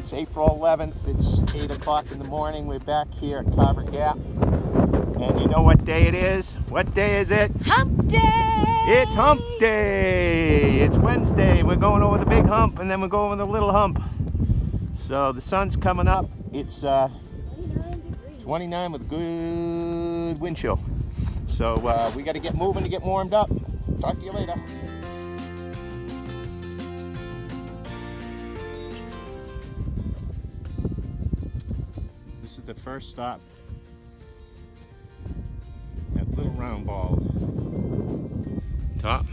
It's April 11th. It's 8 o'clock in the morning. We're back here at Carver Gap. And you know what day it is? What day is it? Hump Day! It's Hump Day! It's Wednesday. We're going over the big hump and then we're going over the little hump. So the sun's coming up. It's 29 with a good wind chill. So we got to get moving to get warmed up. Talk to you later. This is the first stop. That little round bald top.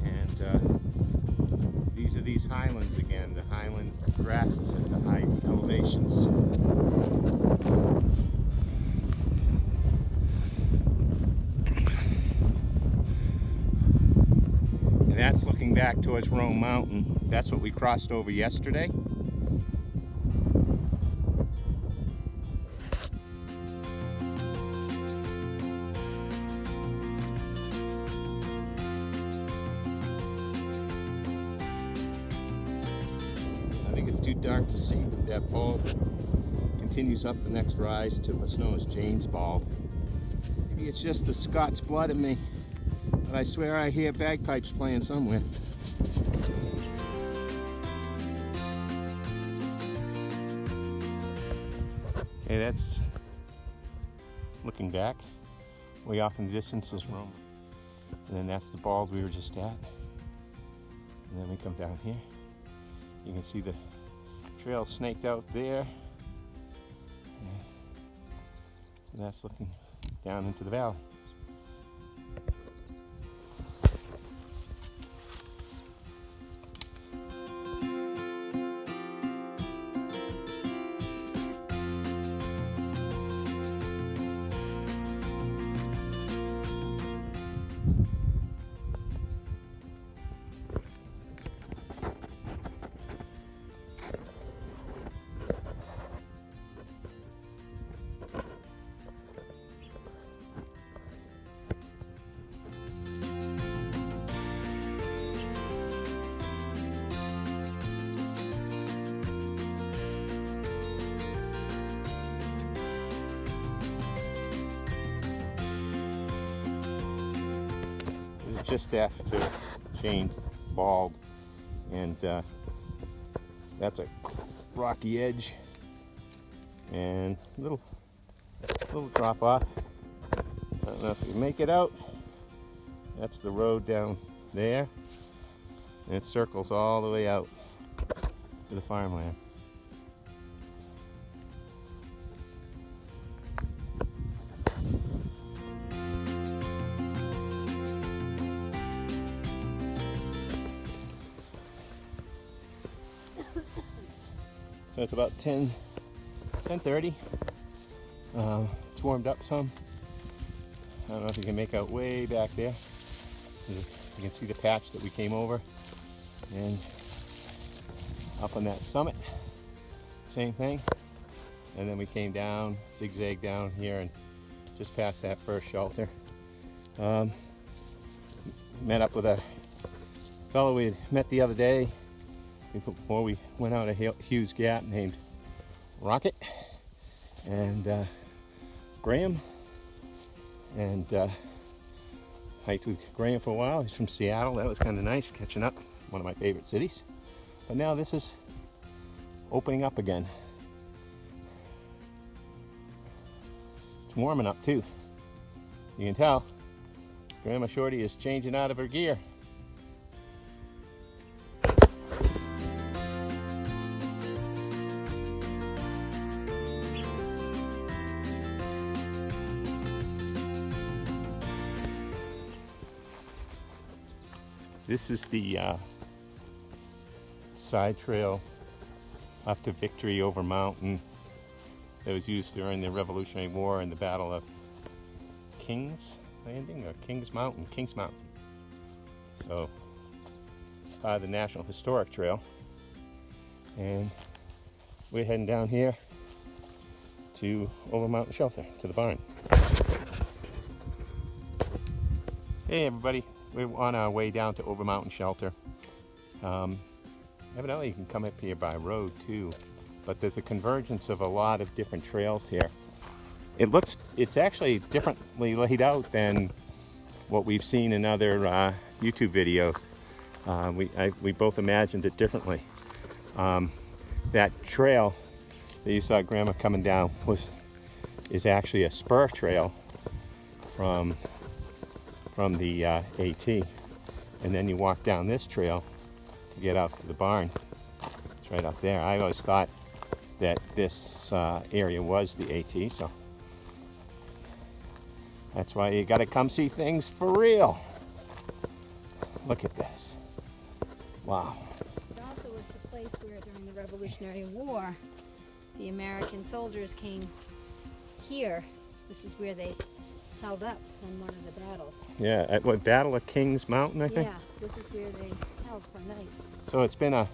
And these are these highlands again, the highland grasses at the high elevations. And that's looking back towards Rome Mountain. That's what we crossed over yesterday. I think it's too dark to see, but that bald continues up the next rise to what's known as Jane's Bald. Maybe it's just the Scots blood in me, but I swear I hear bagpipes playing somewhere. Okay, that's looking back. Way off in the distance is Rome. And then that's the bald we were just at. And then we come down here. You can see the trail snaked out there. And that's looking down into the valley. Just after Jane Bald, and that's a rocky edge and little drop off. I don't know if you make it out. That's the road down there, and it circles all the way out to the farmland. So it's about 10:30. It's warmed up some. I don't know if you can make out way back there. You can see the patch that we came over. And up on that summit, same thing. And then we came down, zigzag down here and just past that first shelter. Met up with a fellow we had met the other day before we went out of Hughes Gap, named Rocket, and Graham, and hiked with Graham for a while. He's from Seattle. That was kind of nice, catching up, one of my favorite cities. But now this is opening up again. It's warming up too. You can tell Grandma Shorty is changing out of her gear. This is the side trail up to Victory Over Mountain that was used during the Revolutionary War in the Battle of King's Landing or King's Mountain. So it's part of the National Historic Trail, and we're heading down here to Over Mountain Shelter, to the barn. Hey everybody, we're on our way down to Over Mountain Shelter. Evidently you can come up here by road too, but there's a convergence of a lot of different trails here. It's actually differently laid out than what we've seen in other YouTube videos. We both imagined it differently. That trail that you saw Grandma coming down is actually a spur trail from the AT, and then you walk down this trail to get out to the barn. It's right up there. I always thought that this area was the AT, so that's why you got to come see things for real. Look at this. Wow. It also was the place where during the Revolutionary War the American soldiers came here. This is where they held up in one of the battles. Yeah, at what, Battle of Kings Mountain, I think? Yeah, this is where they held for a night. So it's been a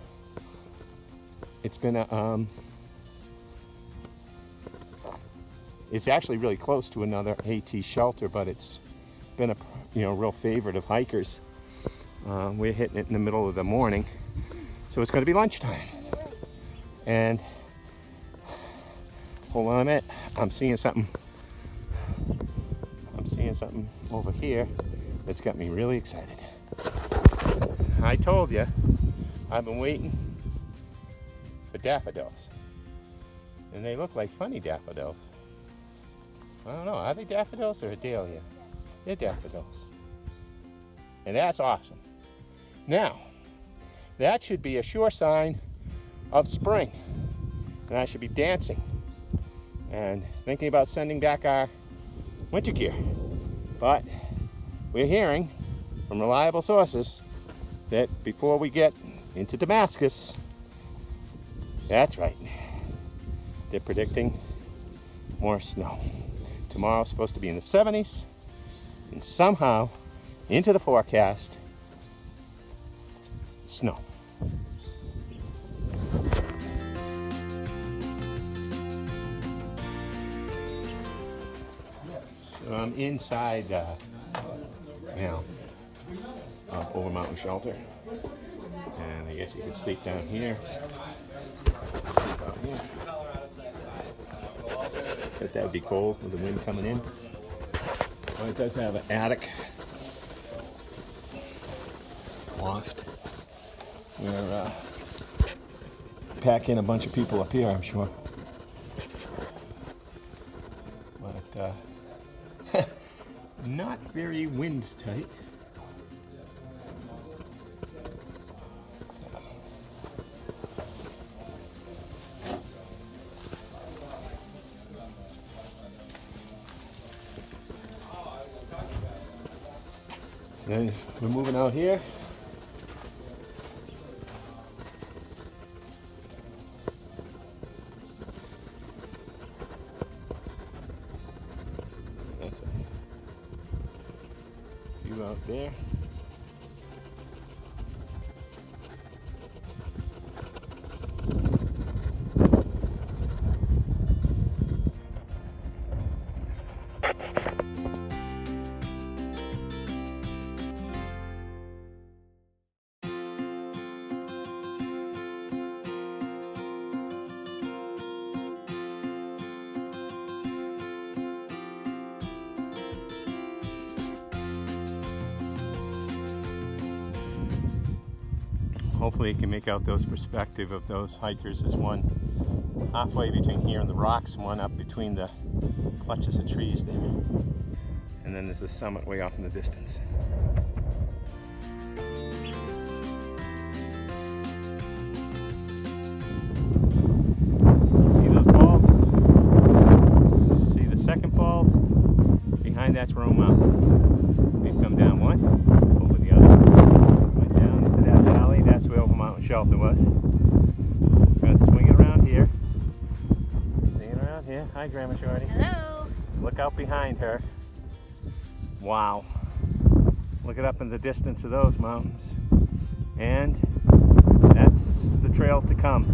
it's actually really close to another AT shelter, but it's been a real favorite of hikers. We're hitting it in the middle of the morning, so it's going to be lunchtime. And hold on a minute, I'm seeing something over here that's got me really excited. I told you, I've been waiting for daffodils, and they look like funny daffodils. I don't know, are they daffodils or a dahlia? They're daffodils. And that's awesome. Now, that should be a sure sign of spring. And I should be dancing and thinking about sending back our winter gear. But we're hearing from reliable sources that before we get into Damascus, that's right, they're predicting more snow. Tomorrow's supposed to be in the 70s, and somehow into the forecast, snow. So I'm inside now over mountain shelter, and I guess you can sleep down here. Sleep out here. But that would be cold with the wind coming in. Well, it does have an attic loft. We're packing a bunch of people up here, I'm sure. But not very wind tight. So. Then we're moving out here. That's a view out there. Hopefully you can make out those perspective of those hikers. There's one halfway between here and the rocks, and one up between the clutches of trees there. And then there's the summit way off in the distance. See those balls? See the second ball? Behind that's Rome Mountain. We've come down one, over the other. Went down into that valley. That's where Over Mountain Shelter was. We're going to swing it around here. Staying around here. Hi, Grandma Shorty. Hello. Look out behind her. Wow. Look it up in the distance of those mountains. And that's the trail to come.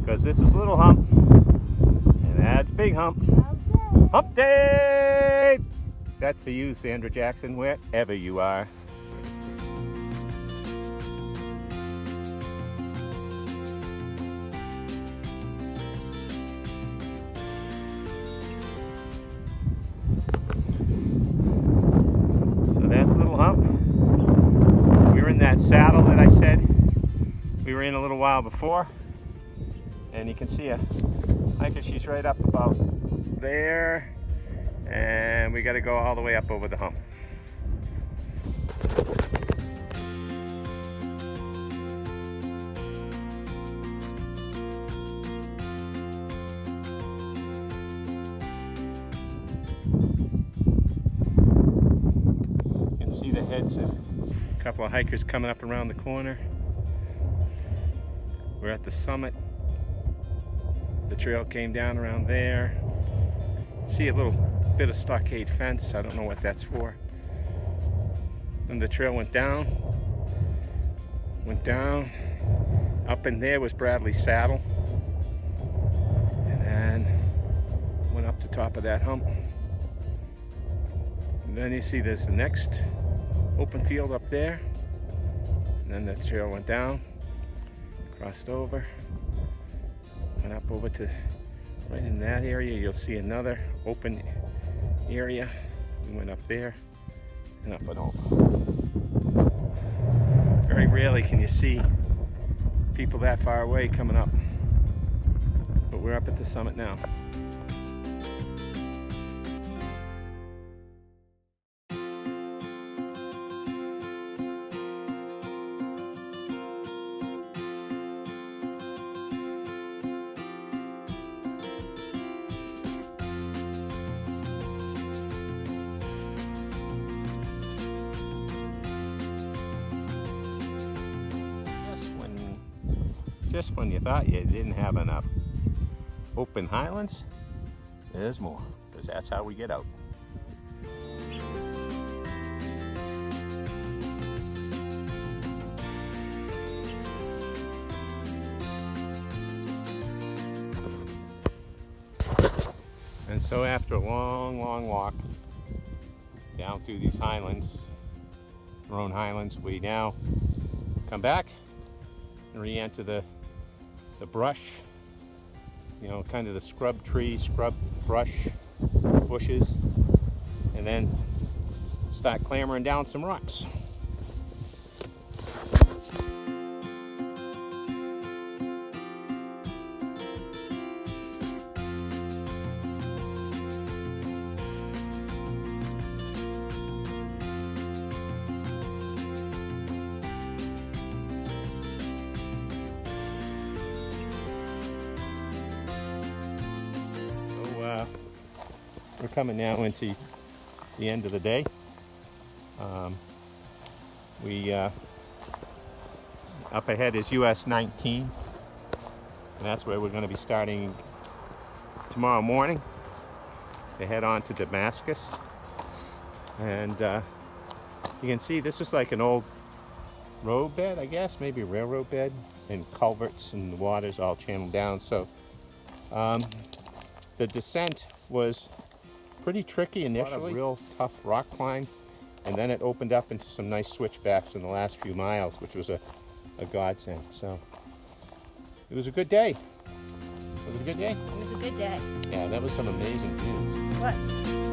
Because this is Little Hump. And that's Big Hump. Okay. Hump Day! That's for you, Sandra Jackson, wherever you are. little hump. We were in that saddle that I said we were in a little while before. And you can see a hiker, she's right up about there. And we got to go all the way up over the hump. You can see the heads of a couple of hikers coming up around the corner. We're at the summit. The trail came down around there. See a little bit of stockade fence. I don't know what that's for. Then the trail went down. Up in there was Bradley's saddle. And then went up the top of that hump. And then you see there's the next open field up there. And then the trail went down, crossed over, went up over to right in that area. You'll see another open area. We went up there and up and over. Very rarely can you see people that far away coming up, but we're up at the summit now. Just when you thought you didn't have enough open highlands, there's more, because that's how we get out. And so after a long, long walk down through these highlands, Roan Highlands, we now come back and re-enter the brush, you know, kind of the scrub trees, scrub brush, bushes, and then start clambering down some rocks. We're coming now into the end of the day. Up ahead is US 19, and that's where we're going to be starting tomorrow morning to head on to Damascus. And you can see this is like an old road bed, I guess, maybe a railroad bed, and culverts, and the water's all channeled down. So the descent was pretty tricky initially, real tough rock climb, and then it opened up into some nice switchbacks in the last few miles, which was a godsend. So it was a good day. Was it a good day? It was a good day. Yeah, that was some amazing views. It was.